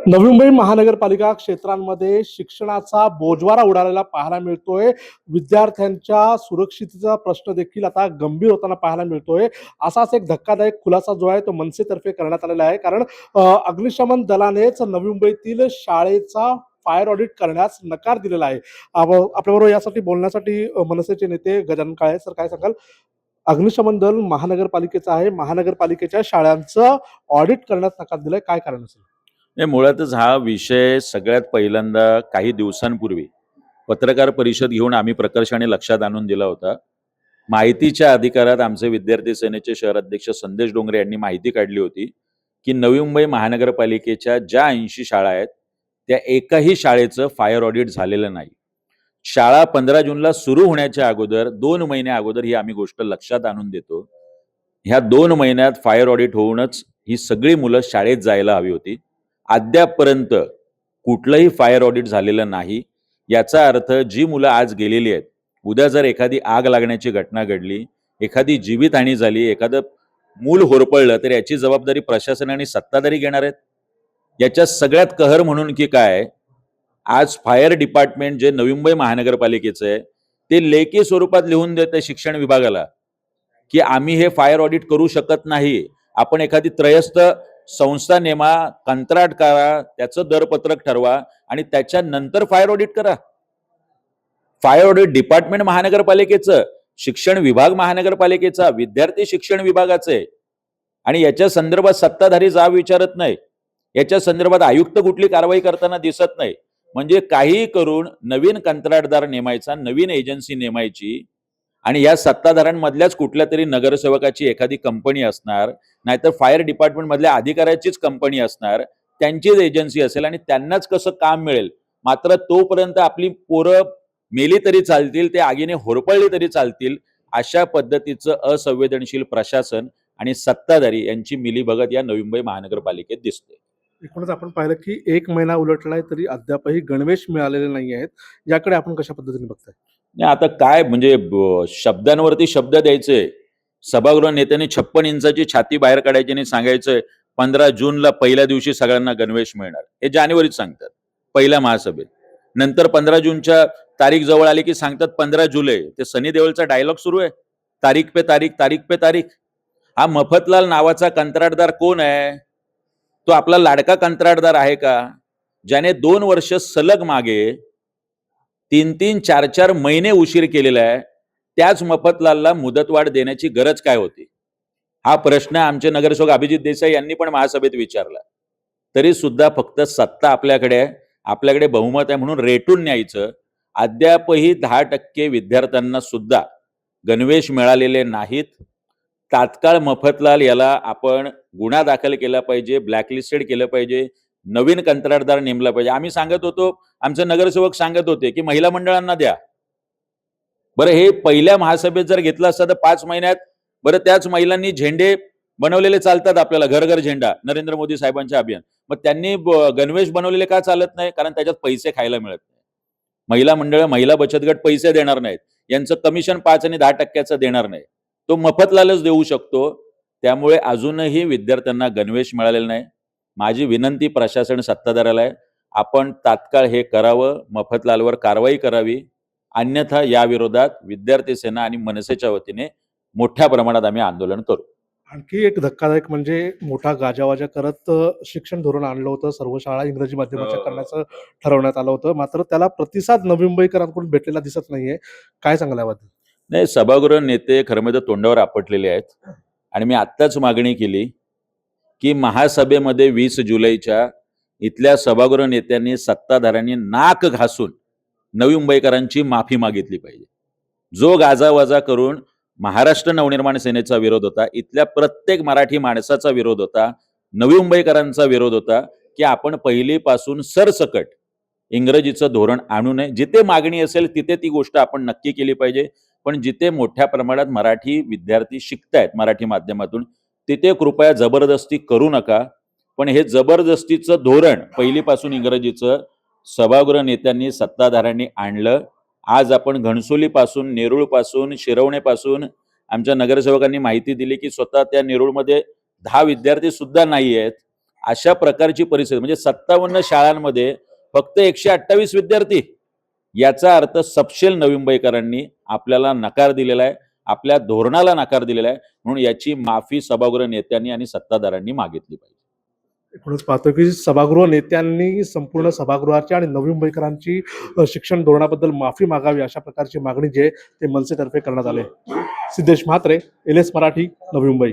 नवी मुंबई महानगरपालिका क्षेत्रांमध्ये शिक्षणाचा बोजवारा उडालेला पाहायला मिळतोय. विद्यार्थ्यांच्या सुरक्षिततेचा प्रश्न देखील आता गंभीर होताना पाहायला मिळतोय. असाच एक धक्कादायक खुलासा जो आहे तो मनसेतर्फे करण्यात आलेला आहे. कारण अग्निशमन दलानेच नवी मुंबईतील शाळेचा फायर ऑडिट करण्यास नकार दिलेला आहे. आपल्याबरोबर यासाठी बोलण्यासाठी मनसेचे नेते गजानन काळे सर, काय सांगाल? अग्निशमन दल महानगरपालिकेचं आहे, महानगरपालिकेच्या शाळांचं ऑडिट करण्यास नकार दिलाय, काय कारण असेल? नाही, मुळातच हा विषय सगळ्यात पहिल्यांदा काही दिवसांपूर्वी पत्रकार परिषद घेऊन आम्ही प्रकर्षाने लक्षात आणून दिला होता. माहितीच्या अधिकारात आमचे विद्यार्थी सेनेचे शहर अध्यक्ष संदेश डोंगरे यांनी माहिती काढली होती की नवी मुंबई महानगरपालिकेच्या ज्या 80 शाळा आहेत त्या एकाही शाळेचं फायर ऑडिट झालेलं नाही. शाळा 15 जूनला सुरू होण्याच्या अगोदर 2 महिन्या अगोदर ही आम्ही गोष्ट लक्षात आणून देतो. ह्या 2 महिन्यात फायर ऑडिट होऊनच ही सगळी मुलं शाळेत जायला हवी होती. अद्यापपर्यंत कुठलंही फायर ऑडिट झालेलं नाही. याचा अर्थ जी मुलं आज गेलेली आहेत, उद्या जर एखादी आग लागण्याची घटना घडली, एखादी जीवितहानी झाली, एखादं मूल होरपळलं, तर याची जबाबदारी प्रशासन आणि सत्ताधारी घेणार आहेत. याच्या सगळ्यात कहर म्हणून की काय, आज फायर डिपार्टमेंट जे नवी मुंबई महानगरपालिकेचं आहे ते लेखी स्वरूपात लिहून देते शिक्षण विभागाला की आम्ही हे फायर ऑडिट करू शकत नाही. आपण एखादी त्रयस्थ संस्था नेमा, कंत्राट करा, त्याचं दरपत्रक ठरवा आणि त्याच्यानंतर फायर ऑडिट करा. फायर ऑडिट डिपार्टमेंट महानगरपालिकेचं, शिक्षण विभाग महानगरपालिकेचा, विद्यार्थी शिक्षण विभागाचे आहे. आणि याच्या संदर्भात सत्ताधारी जाब विचारत नाही. याच्या संदर्भात आयुक्त कुठली कारवाई करताना दिसत नाही. म्हणजे काही करून नवीन कंत्राटदार नेमायचा, नवीन एजन्सी नेमायची आणि या सत्ताधाऱ्यांमधल्याच कुठल्या तरी नगरसेवकाची एखादी कंपनी असणार, नाहीतर फायर डिपार्टमेंट मधल्या अधिकाऱ्याचीच कंपनी असणार, त्यांचीच एजन्सी असेल आणि त्यांनाच कसं काम मिळेल. मात्र तोपर्यंत आपली पोरं मेली तरी चालतील, ते आगीने होरपळली तरी चालतील, अशा पद्धतीचं असंवेदनशील प्रशासन आणि सत्ताधारी यांची मिलीभगत या नवी मुंबई महानगरपालिकेत दिसते. एकूणच आपण पाहिलं की 1 महिना उलटलाय तरी अद्यापही गणवेश मिळालेले नाही आहेत. याकडे आपण कशा पद्धतीने बघताय? नाही, आता काय म्हणजे शब्दांवरती शब्द द्यायचे. सभागृह नेत्यांनी 56 इंचाची छाती बाहेर काढायची आणि सांगायचंय 15 जूनला पहिल्या दिवशी सगळ्यांना गणवेश मिळणार. हे जानेवारीत सांगतात पहिल्या महासभेत. नंतर 15 जूनच्या तारीख जवळ आली की सांगतात 15 जुलै. ते सनी देओलचा डायलॉग सुरू आहे, तारीख पे तारीख, तारीख पे तारीख. हा मफतलाल नावाचा कंत्राटदार कोण आहे? तो आपला लाडका कंत्राटदार आहे का, ज्याने 2 वर्ष सलग मागे 3-3, 4-4 महिने उशीर केलेला आहे? त्याच मफतलालला मुदतवाढ देण्याची गरज काय होती? हा प्रश्न आमचे नगरसेवक अभिजित देसाई यांनी पण महासभेत विचारला. तरी सुद्धा फक्त सत्ता आपल्याकडे आहे, आपल्याकडे बहुमत आहे म्हणून रेटून न्यायचं. अद्यापही 10% विद्यार्थ्यांना सुद्धा गणवेश मिळालेले नाहीत. तात्काळ मफतलाल याला आपण गुन्हा दाखल केला पाहिजे, ब्लॅकलिस्टेड केलं पाहिजे, नवीन कंत्राटदार नेमला पाहिजे. आम्ही सांगत होतो, आमचे नगरसेवक सांगत होते की महिला मंडळांना द्या. बरं, हे पहिल्या महासभेत जर घेतलं असतं तर 5 महिन्यात बरं त्याच महिलांनी झेंडे बनवलेले चालतात आपल्याला, घर घर झेंडा, नरेंद्र मोदी साहेबांचे अभियान. मग त्यांनी गणवेश बनवलेले का चालत नाही? कारण त्याच्यात पैसे खायला मिळत नाही. महिला मंडळ, महिला बचत गट पैसे देणार नाहीत. यांचं कमिशन 5 आणि 10% देणार नाही. तो मफतलालच देऊ शकतो. त्यामुळे अजूनही विद्यार्थ्यांना गणवेश मिळालेला नाही. माझी विनंती प्रशासन सत्ताधाऱ्याला आहे, आपण तात्काळ हे करावं, मफतलालवर कारवाई करावी. अन्यथा या विरोधात विद्यार्थी सेना आणि मनसेच्या वतीने मोठ्या प्रमाणात आम्ही आंदोलन करू. आणखी एक धक्कादायक म्हणजे मोठा गाजावाजा करत शिक्षण धोरण आणलं होतं. सर्व शाळा इंग्रजी माध्यमाच्या करण्याचं ठरवण्यात आलं होतं. मात्र त्याला प्रतिसाद नवी मुंबईकरांकडून भेटलेला दिसत नाहीये. काय सांगाल याबद्दल? नाही, सभागृह नेते खरं म्हणजे तोंडावर आपटलेले आहेत. आणि मी आत्ताच मागणी केली की महासभेमध्ये 20 जुलैच्या इथल्या सभागृह नेत्यांनी, सत्ताधाऱ्यांनी नाक घासून नवी मुंबईकरांची माफी मागितली पाहिजे. जो गाजावाजा करून महाराष्ट्र नवनिर्माण सेनेचा विरोध होता, इथल्या प्रत्येक मराठी माणसाचा विरोध होता, नवी मुंबईकरांचा विरोध होता की आपण पहिलीपासून सरसकट इंग्रजीचं धोरण आणू नये. जिथे मागणी असेल तिथे ती गोष्ट आपण नक्की केली पाहिजे. पण जिथे मोठ्या प्रमाणात मराठी विद्यार्थी शिकतायत मराठी माध्यमातून, तिथे कृपया जबरदस्ती करू नका. पण हे जबरदस्तीचं धोरण पहिलीपासून इंग्रजीचं सभागृह नेत्यांनी, सत्ताधाऱ्यांनी आणलं. आज आपण घणसोलीपासून, नेरूळपासून, शिरवणेपासून आमच्या नगरसेवकांनी माहिती दिली की स्वतः त्या नेरूळमध्ये 10 विद्यार्थी सुद्धा नाही आहेत. अशा प्रकारची परिस्थिती म्हणजे 57 शाळांमध्ये फक्त 128 विद्यार्थी, याचा अर्थ सपशेल नवी मुंबईकरांनी आपल्याला नकार दिलेला आहे, आपल्या धोरणाला नकार दिलेला आहे. म्हणून याची माफी सभागृह नेत्यांनी आणि सत्ताधाऱ्यांनी मागितली पाहिजे. एकूणच पाहतो की सभागृह नेत्यांनी संपूर्ण सभागृहाची आणि नवी मुंबईकरांची शिक्षण धोरणाबद्दल माफी मागावी अशा प्रकारची मागणी जी आहे ते मनसेतर्फे करण्यात आली. सिद्धेश म्हात्रे, LS मराठी, नवी मुंबई.